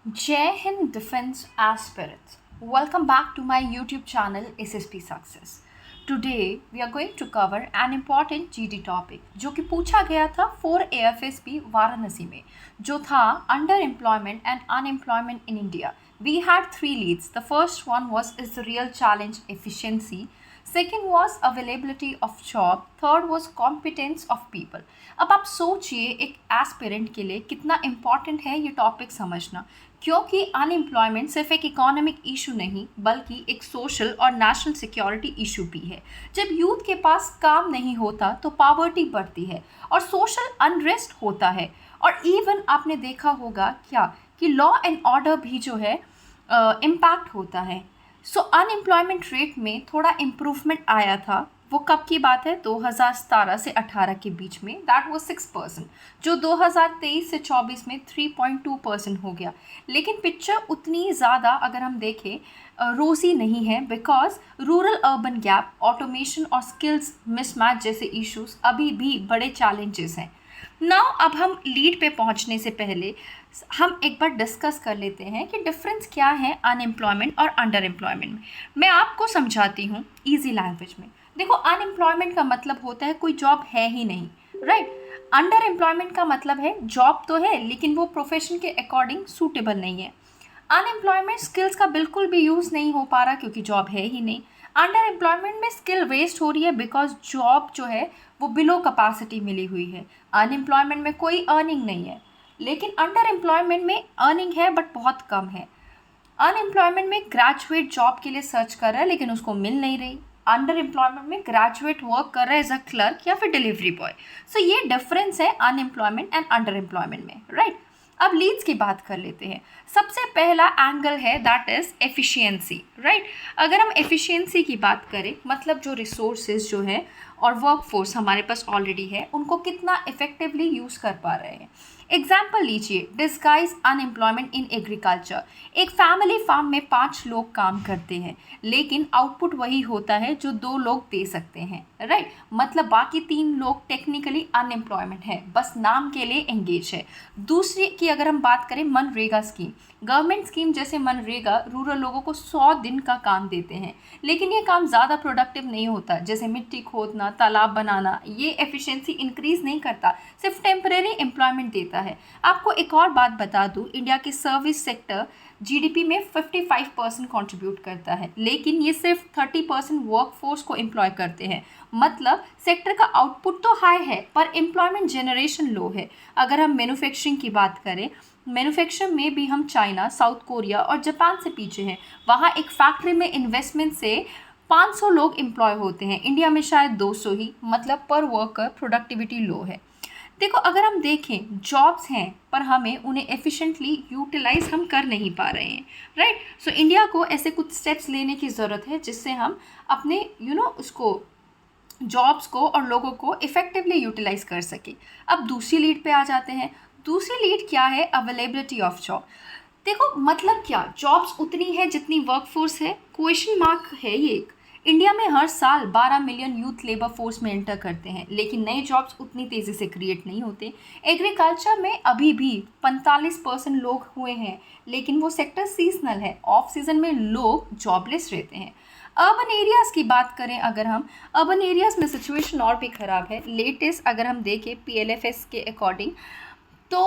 Jai Hind Defense Aspirants. Welcome back to my YouTube channel SSP Success. Today we are going to cover an important GD topic जो कि पूछा गया था 4 AFSP Varanasi में जो था underemployment and unemployment in India. We had 3 leads. The first one was is the real challenge efficiency. Second was availability of job. Third was competence of people. अब आप सोचिए एक एस्पिरेंट के लिए कितना इम्पॉर्टेंट है ये टॉपिक समझना, क्योंकि अनएम्प्लॉयमेंट सिर्फ एक इकोनॉमिक इशू नहीं बल्कि एक सोशल और नेशनल सिक्योरिटी इशू भी है। जब यूथ के पास काम नहीं होता तो पॉवर्टी बढ़ती है और सोशल अनरेस्ट होता है। और इवन आपने देखा होगा क्या कि लॉ एंड ऑर्डर भी जो है इम्पैक्ट होता है। सो अनएम्प्लॉयमेंट रेट में थोड़ा इम्प्रूवमेंट आया था। वो कब की बात है? 2017 से 18 के बीच में, दैट वो 6%, जो 2023 से 24 में 3.2% हो गया। लेकिन पिक्चर उतनी ज़्यादा अगर हम देखें रोज़ी नहीं है, because rural urban gap, automation और स्किल्स मिसमैच जैसे इश्यूज अभी भी बड़े चैलेंजेस हैं। नाउ अब हम लीड पे पहुंचने से पहले हम एक बार डिस्कस कर लेते हैं कि डिफरेंस क्या है अनएम्प्लॉयमेंट और अंडर एम्प्लॉयमेंट में। मैं आपको समझाती हूँ ईजी लैंग्वेज में। देखो, अनएम्प्लॉयमेंट का मतलब होता है कोई जॉब है ही नहीं, राइट। अंडर एम्प्लॉयमेंट का मतलब है जॉब तो है लेकिन वो प्रोफेशन के अकॉर्डिंग सूटेबल नहीं है। अनएम्प्लॉयमेंट स्किल्स का बिल्कुल भी यूज़ नहीं हो पा रहा क्योंकि जॉब है ही नहीं। अंडर एम्प्लॉयमेंट में स्किल वेस्ट हो रही है बिकॉज जॉब जो है वो बिलो कैपेसिटी मिली हुई है। अनएम्प्लॉयमेंट में कोई अर्निंग नहीं है, लेकिन अंडर एम्प्लॉयमेंट में अर्निंग है बट बहुत कम है। अनएम्प्लॉयमेंट में ग्रेजुएट जॉब के लिए सर्च कर रहा है लेकिन उसको मिल नहीं रही। अंडर एम्प्लॉयमेंट में ग्रेजुएट वर्क कर रहा है एज अ क्लर्क या फिर डिलीवरी बॉय। सो ये डिफरेंस है अनएम्प्लॉयमेंट एंड अंडर एम्प्लॉयमेंट में, राइट। अब लीड्स की बात कर लेते हैं। सबसे पहला एंगल है दैट इज़ एफिशिएंसी, राइट। अगर हम एफिशिएंसी की बात करें, मतलब जो रिसोर्सेज जो है और वर्क फोर्स हमारे पास ऑलरेडी है उनको कितना इफेक्टिवली यूज़ कर पा रहे हैं। एग्जाम्पल लीजिए, डिस्गाइज अनएम्प्लॉयमेंट इन एग्रीकल्चर। एक फैमिली फार्म में 5 लोग काम करते हैं लेकिन आउटपुट वही होता है जो 2 लोग दे सकते हैं, राइट। मतलब बाकी 3 लोग टेक्निकली अनएम्प्लॉयमेंट है, बस नाम के लिए एंगेज है। दूसरी की अगर हम बात करें, मनरेगा स्कीम। गवर्नमेंट स्कीम जैसे मनरेगा रूरल लोगों को 100 दिन का काम देते हैं, लेकिन ये काम ज़्यादा प्रोडक्टिव नहीं होता। जैसे मिट्टी खोदना, तालाब बनाना, ये एफिशिएंसी इंक्रीज़ नहीं करता, सिर्फ टेम्परेरी एम्प्लॉयमेंट देता है। आपको एक और बात बता दूँ, इंडिया के सर्विस सेक्टर जीडीपी में 55% कंट्रीब्यूट करता है, लेकिन ये सिर्फ 30% वर्कफोर्स को एम्प्लॉय करते हैं। मतलब सेक्टर का आउटपुट तो हाई है पर एम्प्लॉयमेंट जनरेशन लो है। अगर हम मैन्युफैक्चरिंग की बात करें, मैन्युफैक्चरिंग में भी हम चाइना, साउथ कोरिया और जापान से पीछे हैं। वहाँ एक फैक्ट्री में इन्वेस्टमेंट से 500 लोग एम्प्लॉय होते हैं, इंडिया में शायद 200 ही। मतलब पर वर्कर प्रोडक्टिविटी लो है। देखो, अगर हम देखें जॉब्स हैं पर हमें उन्हें एफिशिएंटली यूटिलाइज हम कर नहीं पा रहे हैं, राइट। सो इंडिया को ऐसे कुछ स्टेप्स लेने की ज़रूरत है जिससे हम अपने उसको जॉब्स को और लोगों को इफ़ेक्टिवली यूटिलाइज कर सके। अब दूसरी लीड पे आ जाते हैं। दूसरी लीड क्या है? Availability of job. देखो, मतलब क्या, जॉब्स उतनी है जितनी वर्कफोर्स है? क्वेश्चन मार्क है ये एक। इंडिया में हर साल 12 मिलियन यूथ लेबर फोर्स में एंटर करते हैं लेकिन नए जॉब्स उतनी तेज़ी से क्रिएट नहीं होते। एग्रीकल्चर में अभी भी 45% लोग हुए हैं लेकिन वो सेक्टर सीजनल है, ऑफ सीजन में लोग जॉबलेस रहते हैं। अर्बन एरियाज़ की बात करें, अगर हम अर्बन एरियाज़ में सिचुएशन और भी ख़राब है। लेटेस्ट अगर हम देखें पीएलएफएस के अकॉर्डिंग तो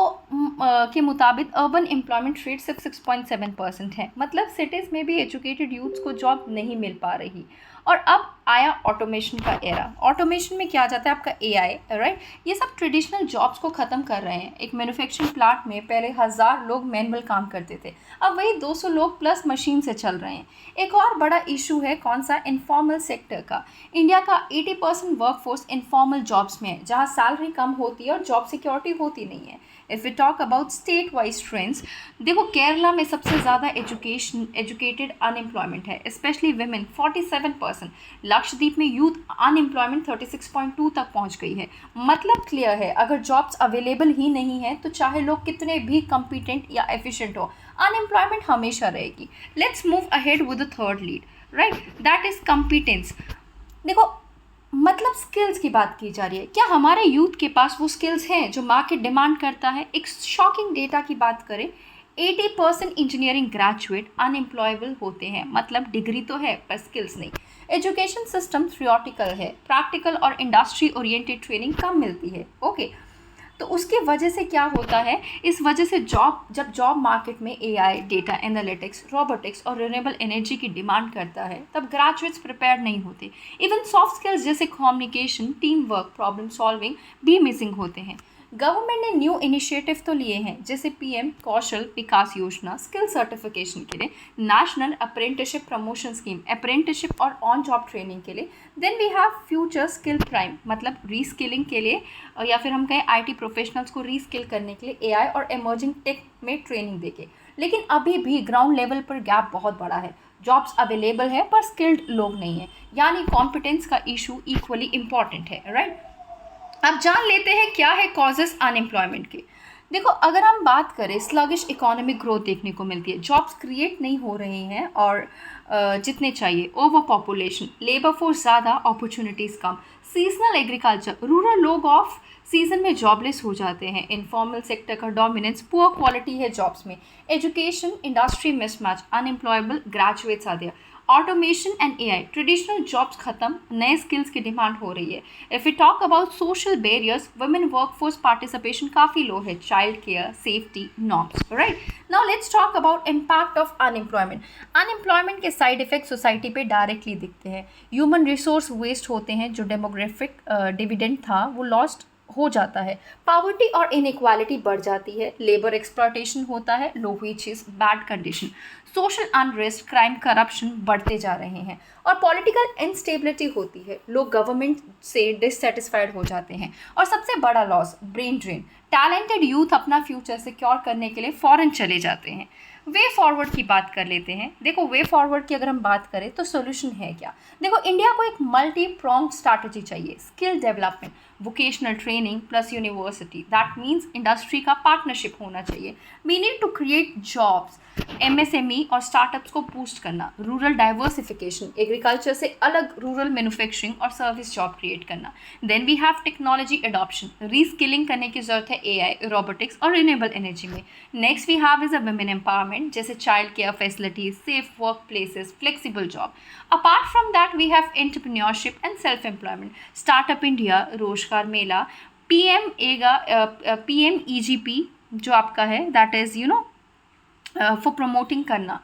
के मुताबिक अर्बन एम्प्लॉयमेंट रेट सिर्फ 6.7% है। मतलब सिटीज़ में भी एजुकेटेड यूथ्स को जॉब नहीं मिल पा रही। और अब आया ऑटोमेशन का एरा। ऑटोमेशन में क्या जाता है आपका एआई, राइट। ये सब ट्रेडिशनल जॉब्स को ख़त्म कर रहे हैं। एक मैन्युफैक्चरिंग प्लांट में पहले 1000 लोग मैनुअल काम करते थे, अब वही 200 लोग प्लस मशीन से चल रहे हैं। एक और बड़ा इशू है कौन सा? इनफॉर्मल सेक्टर का। इंडिया का 80% वर्कफोर्स इनफॉर्मल जॉब्स में है जहाँ सैलरी कम होती है और जॉब सिक्योरिटी होती नहीं है। If we talk about state wise trends, देखो केरला में सबसे ज़्यादा एजुकेटेड अनएम्प्लॉयमेंट है, स्पेशली वेमेन 47%। लक्षद्वीप में यूथ अनएम्प्लॉयमेंट 36.2 तक पहुंच गई है। मतलब क्लियर है, अगर जॉब्स अवेलेबल ही नहीं है तो चाहे लोग कितने भी कॉम्पिटेंट या एफिशिएंट हो, अनएम्प्लॉयमेंट हमेशा रहेगी। Let's move ahead with the third lead, right, that is competence. देखो, मतलब स्किल्स की बात की जा रही है। क्या हमारे यूथ के पास वो स्किल्स हैं जो मार्केट डिमांड करता है? एक शॉकिंग डेटा की बात करें, 80% इंजीनियरिंग ग्रेजुएट अनएम्प्लॉयबल होते हैं, मतलब डिग्री तो है पर स्किल्स नहीं। एजुकेशन सिस्टम थ्योरेटिकल है, प्रैक्टिकल और इंडस्ट्री ओरिएंटेड ट्रेनिंग कम मिलती है। ओके, तो उसकी वजह से क्या होता है, इस वजह से जब जॉब मार्केट में एआई, डेटा एनालिटिक्स, रोबोटिक्स और रिन्यूएबल एनर्जी की डिमांड करता है, तब ग्रेजुएट्स प्रिपेयर नहीं होते। इवन सॉफ्ट स्किल्स जैसे communication, team work, problem solving भी मिसिंग होते हैं। गवर्नमेंट ने न्यू इनिशिएटिव तो लिए हैं, जैसे पीएम कौशल विकास योजना, स्किल सर्टिफिकेशन के लिए, national apprenticeship promotion scheme, apprenticeship और ऑन जॉब ट्रेनिंग के लिए। Then we have future skill prime, मतलब रीस्किलिंग के लिए, या फिर हम कहें आईटी प्रोफेशनल्स को रीस्किल करने के लिए एआई और इमर्जिंग टेक में ट्रेनिंग देके। लेकिन अभी भी ग्राउंड लेवल पर गैप बहुत बड़ा है। जॉब्स अवेलेबल है पर स्किल्ड लोग नहीं है, यानी कॉम्पिटेंस का इशू इक्वली इम्पॉर्टेंट है, राइट। अब जान लेते हैं क्या है कॉजेस अनएम्प्लॉयमेंट के। देखो, अगर हम बात करें, स्लगिश इकोनॉमिक ग्रोथ देखने को मिलती है, जॉब्स क्रिएट नहीं हो रहे हैं और जितने चाहिए, ओवर पॉपुलेशन, लेबर फोर्स ज़्यादा, अपॉर्चुनिटीज़ कम, सीजनल एग्रीकल्चर, रूरल लोग ऑफ सीजन में जॉबलेस हो जाते हैं, इनफॉर्मल सेक्टर का डोमिनेंस, पुअर क्वालिटी है जॉब्स में, education industry mismatch, unemployable graduates आते हैं, automation and AI, traditional jobs खत्म, नए स्किल्स की डिमांड हो रही है। If you talk about social barriers, women workforce participation काफ़ी लो है, child care, safety norms, right. Now let's talk about impact of unemployment. Unemployment के साइड इफेक्ट सोसाइटी पे डायरेक्टली दिखते हैं। ह्यूमन रिसोर्स वेस्ट होते हैं, जो डेमोग्राफिक डिविडेंड था वो लॉस्ट हो जाता है, पावर्टी और इनइक्वालिटी बढ़ जाती है, लेबर एक्सप्लॉयटेशन होता है, low wages, bad condition, social unrest, crime, corruption बढ़ते जा रहे हैं, और पॉलिटिकल इंस्टेबिलिटी होती है, लोग गवर्नमेंट से डिससेटिस्फाइड हो जाते हैं, और सबसे बड़ा loss brain drain, talented youth अपना फ्यूचर सिक्योर करने के लिए फॉरेन चले जाते हैं। वे फॉरवर्ड की बात कर लेते हैं। देखो, वे फॉरवर्ड की अगर हम बात करें तो सोल्यूशन है क्या। देखो, इंडिया को एक मल्टी प्रोंग स्ट्रैटेजी चाहिए, skill development, vocational training plus university, that means industry का पार्टनरशिप होना चाहिए। We need to create jobs, MSME और स्टार्टअप्स को बूस्ट करना, रूरल डाइवर्सिफिकेशन, एग्रीकल्चर से अलग रूरल मैन्युफैक्चरिंग और सर्विस जॉब क्रिएट करना। Then we have technology adoption, reskilling करने की जरूरत है एआई, रोबोटिक्स और रिन्यूएबल एनर्जी में। Next we have is a women empowerment, जैसे child care facilities, safe work places, flexible job. Apart from that we have entrepreneurship and self employment, startup India, Rozgar Mela, PMEGP जो आपका है, that is for promoting करना।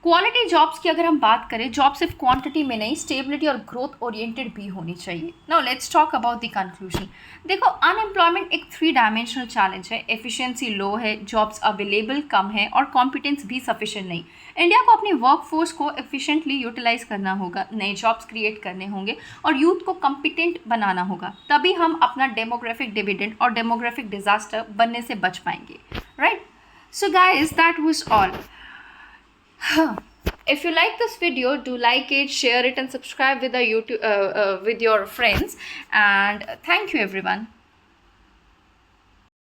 Quality jobs की अगर हम बात करें, जॉब सिर्फ क्वांटिटी में नहीं, स्टेबिलिटी और ग्रोथ ओरिएंटेड भी होनी चाहिए। Now let's talk about the conclusion. देखो, अनएम्प्लॉयमेंट एक 3 डायमेंशनल चैलेंज है, एफिशिएंसी लो है, जॉब्स अवेलेबल कम है और कॉम्पिटेंस भी सफिशिएंट नहीं। इंडिया को अपनी वर्कफोर्स को एफिशिएंटली यूटिलाइज करना होगा, नए जॉब्स क्रिएट करने होंगे और यूथ को कॉम्पिटेंट बनाना होगा, तभी हम अपना डेमोग्राफिक डिविडेंड और डेमोग्राफिक डिजास्टर बनने से बच पाएंगे, right. So guys, that was all. If you like this video, do like it, share it and subscribe with the YouTube with your friends, and thank you everyone.